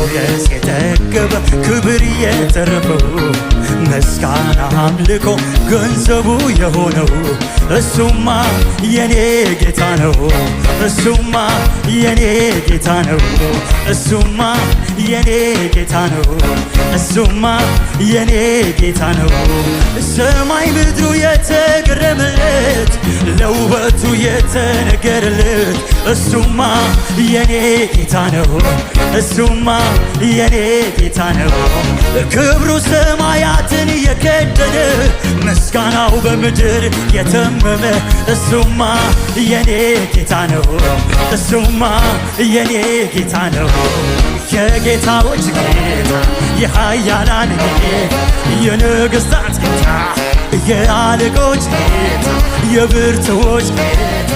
ሞገስ የጠገበ ክብር የተረፈው ምስጋና አምልኮ ገንዘቡ የሆነው እሱማ የኔ ጌታ ነው። እሱማ የኔ ጌታ ነው። እሱማ የኔ ጌታ ነው። እሱማ የኔ ጌታ ነው። ሰማይ ምድሩ የተገረመለት ለውበቱ የተነገረለት እሱማ የኔ ጌታ ነው። እሱማ የኔ ጌታ ነው። ክብሩ ሰማያትን የከደነ ምስጋናው በምድር የተመመ እሱማ የኔ ጌታ ነው። እሱማ የኔ ጌታ ነው። የጌታዎች ጌታ የኃያላን ጌታ የነገሥታት ጌታ የአለቆች ጌታ የብርቱዎች ጌታ